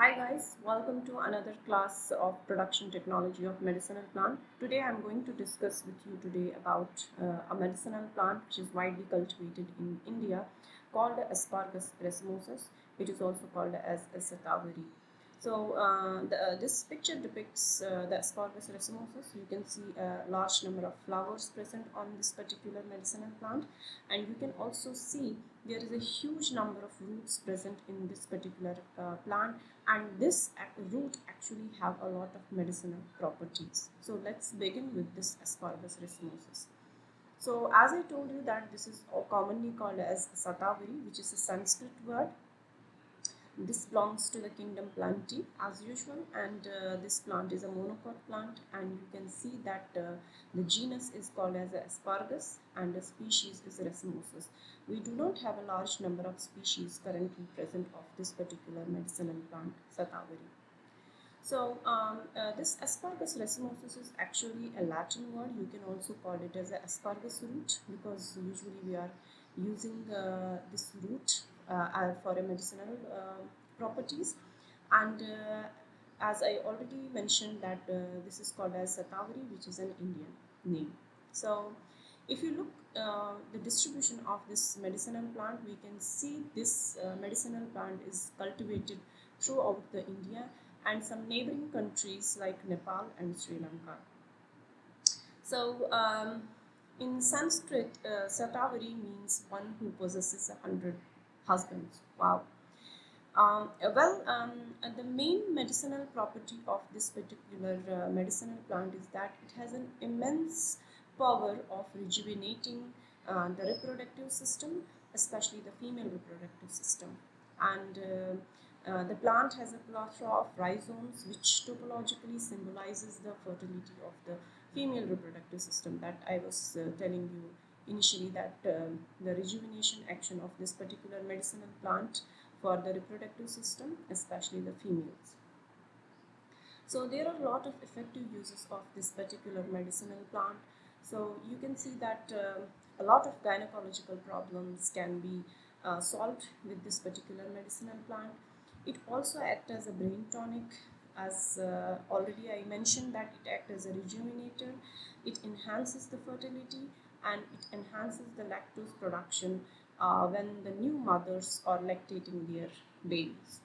Hi guys, welcome to another class of production technology of medicinal plant. Today I'm going to discuss with you today about a medicinal plant which is widely cultivated in India called Asparagus racemosus. It is also called as Satavari. So this picture depicts the Asparagus racemosus. You can see a large number of flowers present on this particular medicinal plant, and you can also see there is a huge number of roots present in this particular plant, and this root actually have a lot of medicinal properties. So let's begin with this Asparagus racemosus. So as I told you that this is commonly called as Satavari, which is a Sanskrit word. This belongs to the kingdom Plantae as usual, and this plant is a monocot plant, and you can see that the genus is called as Asparagus and the species is racemosus. We do not have a large number of species currently present of this particular medicinal plant, Satavari. So this Asparagus racemosus is actually a Latin word. You can also call it as a asparagus root, because usually we are using this root for a medicinal properties. And as I already mentioned that this is called as Satavari, which is an Indian name. So if you look the distribution of this medicinal plant, we can see this medicinal plant is cultivated throughout the India and some neighboring countries like Nepal and Sri Lanka. So in Sanskrit, Satavari means one who possesses 100 husbands. Wow. The main medicinal property of this particular medicinal plant is that it has an immense power of rejuvenating the reproductive system, especially the female reproductive system. And the plant has a plethora of rhizomes, which topologically symbolizes the fertility of the female reproductive system that I was telling you initially, that the rejuvenation action of this particular medicinal plant for the reproductive system, especially the females. So there are a lot of effective uses of this particular medicinal plant. So you can see that a lot of gynecological problems can be solved with this particular medicinal plant. It also acts as a brain tonic, as already I mentioned that it acts as a rejuvenator. It enhances the fertility and it enhances the lactose production when the new mothers are lactating their babies.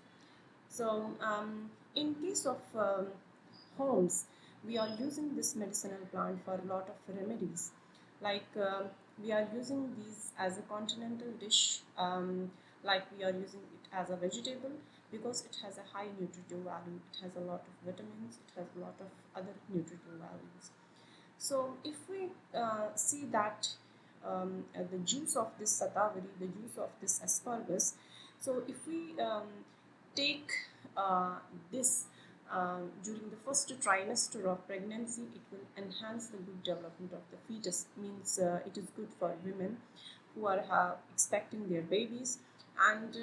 So in case of homes, we are using this medicinal plant for a lot of remedies. Like we are using these as a continental dish, like we are using it as a vegetable because it has a high nutritive value. It has a lot of vitamins, it has a lot of other nutritive values. So if we see that the juice of this Satavari, the juice of this asparagus, so if we take this during the first trimester of pregnancy, it will enhance the good development of the fetus. Means it is good for women who are expecting their babies. And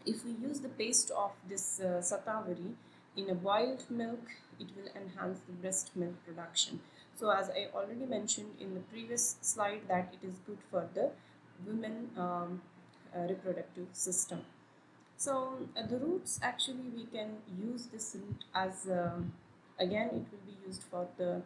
if we use the paste of this Satavari in a boiled milk, it will enhance the breast milk production. So as I already mentioned in the previous slide, that it is good for the women reproductive system. So the roots, actually we can use this root as again it will be used for the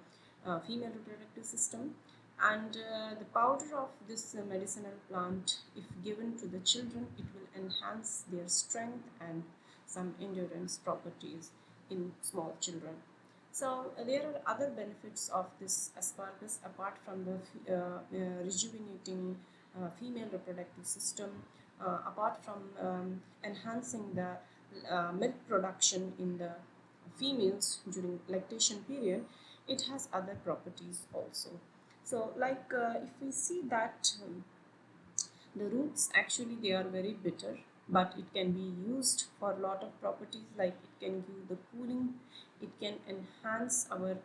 female reproductive system. And the powder of this medicinal plant, if given to the children, it will enhance their strength and some endurance properties in small children. So there are other benefits of this asparagus apart from the rejuvenating female reproductive system, apart from enhancing the milk production in the females during lactation period. It has other properties also. So like if we see that the roots, actually they are very bitter, but it can be used for a lot of properties, like it can give the cooling, it can enhance our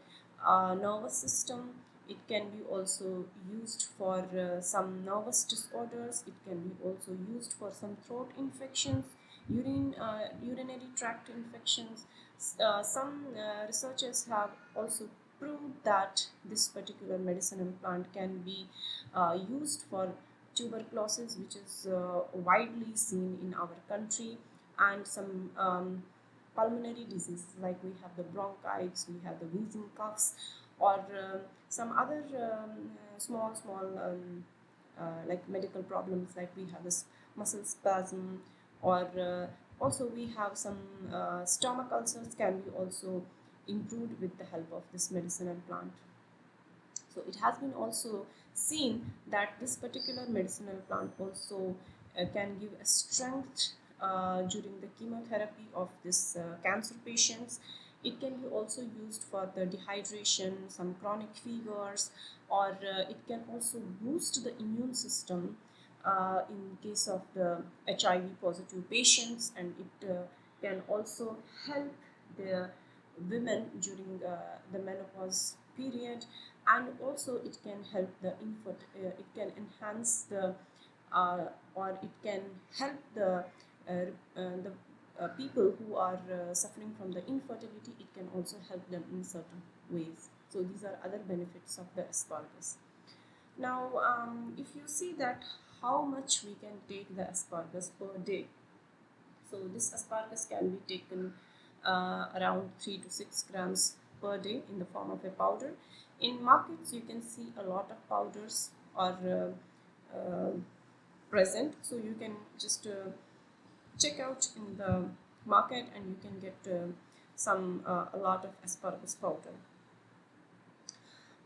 nervous system, it can be also used for some nervous disorders, it can be also used for some throat infections, urinary tract infections. Some researchers have also proved that this particular medicinal plant can be used for tuberculosis, which is widely seen in our country, and some pulmonary diseases, like we have the bronchitis, we have the wheezing coughs, or some other small like medical problems, like we have this muscle spasm, or also we have some stomach ulcers can be also improved with the help of this medicinal plant. So it has been also seen that this particular medicinal plant also can give a strength during the chemotherapy of this cancer patients. It can be also used for the dehydration, some chronic fevers, or it can also boost the immune system in case of the HIV positive patients, and it can also help the women during the menopause period, and also it can help the it can enhance the or it can help the people who are suffering from the infertility. It can also help them in certain ways. So these are other benefits of the asparagus. Now if you see that how much we can take the asparagus per day, so this asparagus can be taken around 3 to 6 grams per day in the form of a powder. In markets, you can see a lot of powders are present, so you can just check out in the market and you can get a lot of asparagus powder.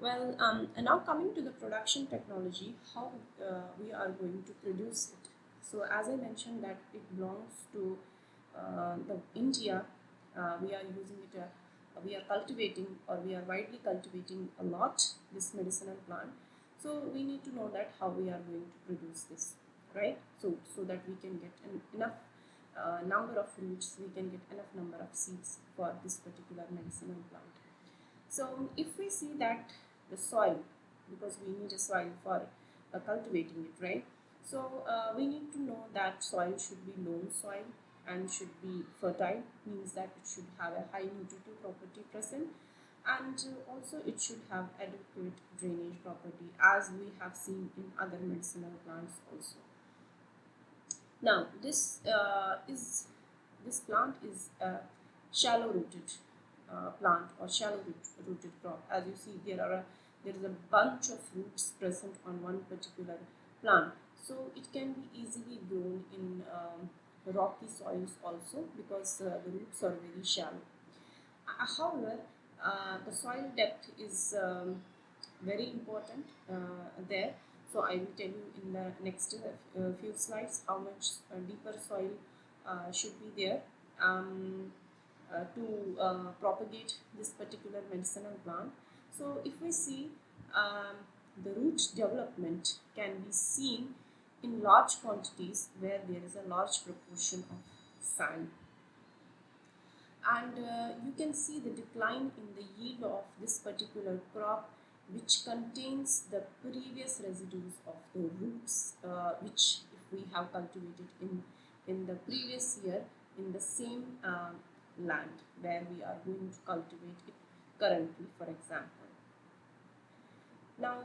Well, and now coming to the production technology, how we are going to produce it. So as I mentioned that it belongs to the India, we are using it, we are cultivating, or we are widely cultivating a lot this medicinal plant. So we need to know that how we are going to produce this, right? So that we can get enough number of roots, we can get enough number of seeds for this particular medicinal plant. So if we see that the soil, because we need a soil for cultivating it, right? So we need to know that soil should be loam soil and should be fertile, means that it should have a high nutritive property present, and also it should have adequate drainage property, as we have seen in other medicinal plants also. Now this plant is a shallow rooted plant, or shallow rooted crop. As you see, there is a bunch of roots present on one particular plant, so it can be easily grown in rocky soils also, because the roots are very shallow. However, the soil depth is very important there. So I will tell you in the next few slides how much deeper soil should be there to propagate this particular medicinal plant. So if we see, the root development can be seen in large quantities where there is a large proportion of sand, and you can see the decline in the yield of this particular crop, which contains the previous residues of the roots, which if we have cultivated in the previous year in the same land where we are going to cultivate it currently, for example. Now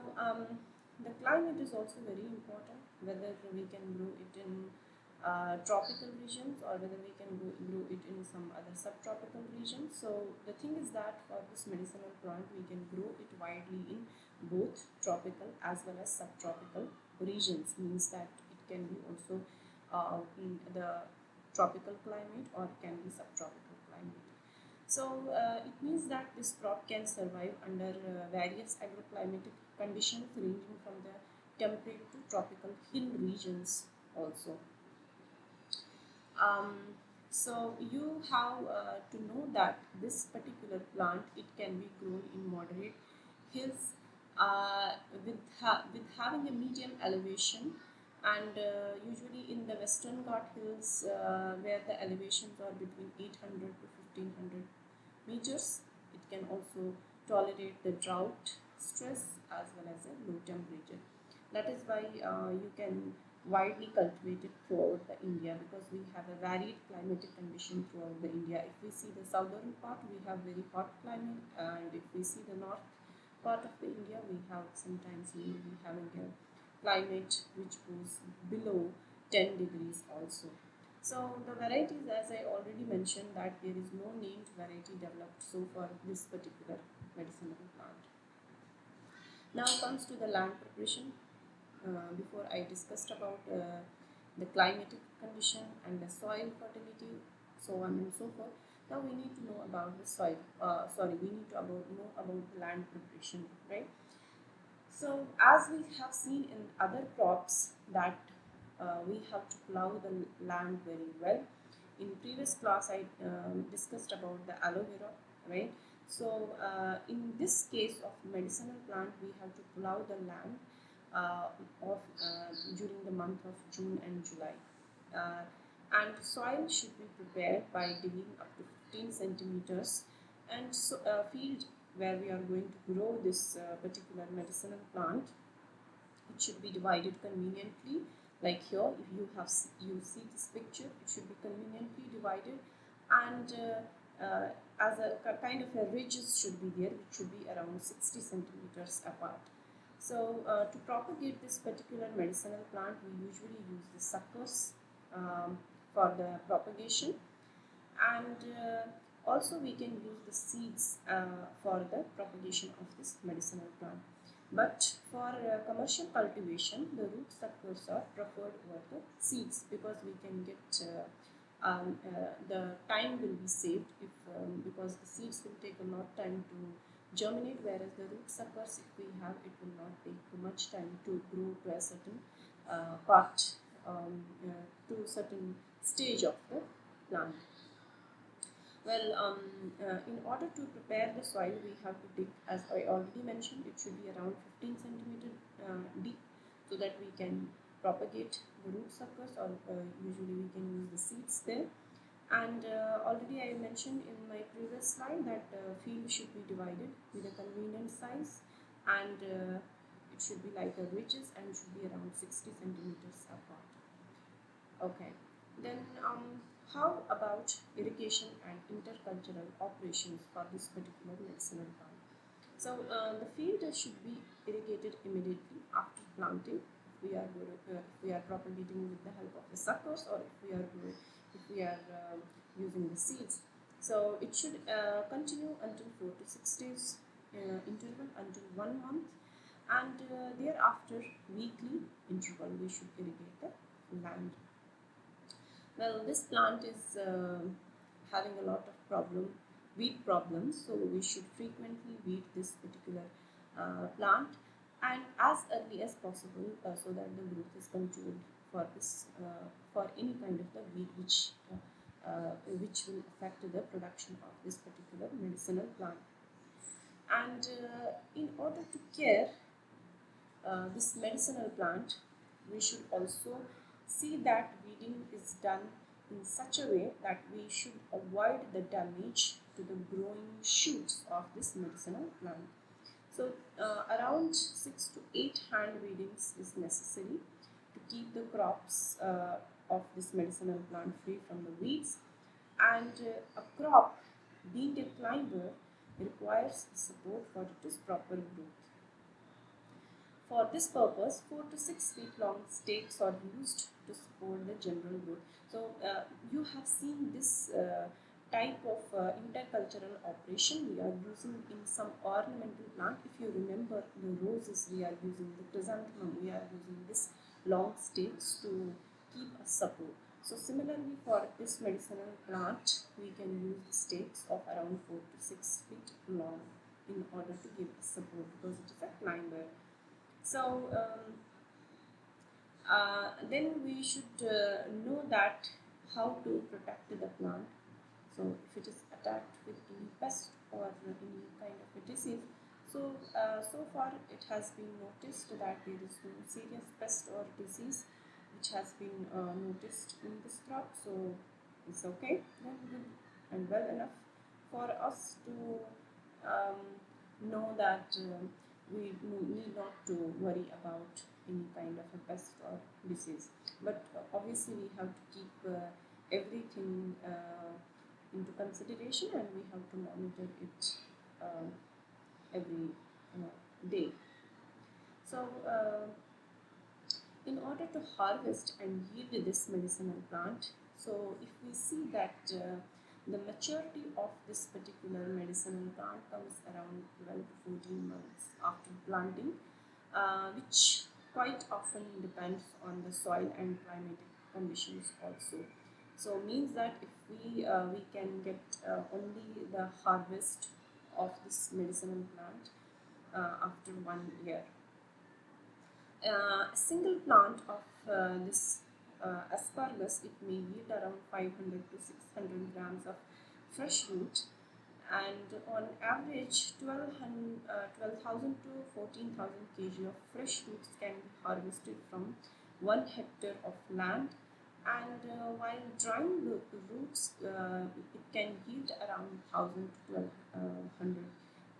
the climate is also very important, whether we can grow it in tropical regions, or whether we can grow it in some other subtropical regions. So the thing is that for this medicinal plant, we can grow it widely in both tropical as well as subtropical regions, means that it can be also in the tropical climate, or it can be subtropical climate. So it means that this crop can survive under various agroclimatic conditions ranging from the temperate to tropical hill regions also. Um, so you have to know that this particular plant, it can be grown in moderate hills with having a medium elevation, and usually in the Western Ghat hills where the elevations are between 800 to 1500 meters. It can also tolerate the drought stress as well as a low temperature. That is why you can widely cultivate it throughout the India, because we have a varied climatic condition throughout the India. If we see the southern part, we have very hot climate, and if we see the north part of the India, we have sometimes we will be having a climate which goes below 10 degrees also. So the varieties, as I already mentioned, that there is no named variety developed so for this particular medicinal plant. Now comes to the land preparation. Before I discussed about the climatic condition and the soil fertility, so on and so forth. Now we need to know about the soil. We need to know about the land preparation, right? So as we have seen in other crops that we have to plow the land very well. In previous class I discussed about the aloe vera, right? So in this case of medicinal plant we have to plow the land during the month of June and July. Uh, and soil should be prepared by digging up to 15 centimeters, and so field where we are going to grow this particular medicinal plant, it should be divided conveniently. Like here, if you see this picture, it should be conveniently divided, and as a kind of a ridges should be there, which should be around 60 centimeters apart. So to propagate this particular medicinal plant, we usually use the suckers for the propagation, and also we can use the seeds for the propagation of this medicinal plant. But for commercial cultivation, the root suckers are preferred over the seeds, because we can get the time will be saved if because the seeds will take a lot time to germinate, whereas the root suckers, if we have, it will not take too much time to grow to a certain part, to a certain stage of the plant. Well, in order to prepare the soil, we have to dig, as I already mentioned, it should be around 15 centimeter deep, so that we can propagate the root suckers, or usually we can use the seeds there. And already I mentioned in my previous slide that field should be divided with a convenient size, and it should be like a ridges and should be around 60 centimeters apart. Okay, then how about irrigation and intercultural operations for this particular medicinal plant? So the field should be irrigated immediately after planting. If we are propagating with the help of the suckers, or if we are using the seeds. So it should continue until 4 to 6 days interval until 1 month, and thereafter weekly interval we should irrigate the land. Well, this plant is having a lot of weed problems, so we should frequently weed this particular plant, and as early as possible, so that the growth is controlled for this for any kind of the weed which will affect the production of this particular medicinal plant. And in order to care this medicinal plant, we should also see that weeding is done in such a way that we should avoid the damage to the growing shoots of this medicinal plant. So around 6 to 8 hand weedings is necessary to keep the crops of this medicinal plant free from the weeds, and a crop being a climber requires support for its proper growth. For this purpose, 4 to 6 feet long stakes are used to support the general growth. So you have seen this type of intercultural operation we are using in some ornamental plant. If you remember the roses, we are using the chrysanthemum, we are using this long stakes to keep a support. So similarly for this medicinal plant, we can use stakes of around 4 to 6 feet long in order to give support, because it is a climber. So then we should know that how to protect the plant. So if it is attacked with any pest or any kind of a disease, so far it has been noticed that there is no serious pest or disease which has been noticed in this crop. So it's okay, then good and well enough for us to um, know that we need not to worry about any kind of a pest or disease. But obviously we have to keep everything into consideration, and we have to monitor it um, every day. So in order to harvest and yield this medicinal plant, So if we see that the maturity of this particular medicinal plant comes around 12 to 14 months after planting, which quite often depends on the soil and climatic conditions also. So means that if we can get only the harvest of this medicinal plant after 1 year. A single plant of this asparagus, it may yield around 500 to 600 grams of fresh root, and on average 12,000 to 14,000 kg of fresh roots can be harvested from 1 hectare of land. And while drying the roots, it can yield around 1,000 to 1,200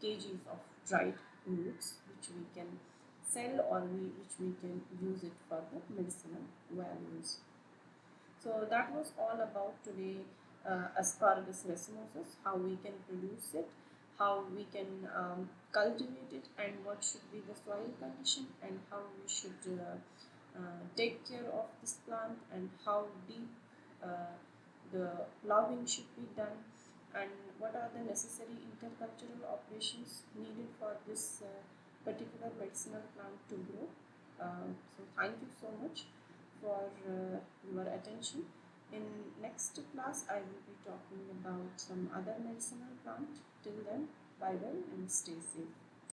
kgs of dried roots, which we can sell, or which we can use it for the medicinal values. So that was all about today, asparagus racemosus, how we can produce it, how we can cultivate it, and what should be the soil condition, and how we should take care of this plant, and how deep the ploughing should be done, and what are the necessary intercultural operations needed for this particular medicinal plant to grow. So thank you so much for your attention. In next class, I will be talking about some other medicinal plant. Till then, bye bye and stay safe.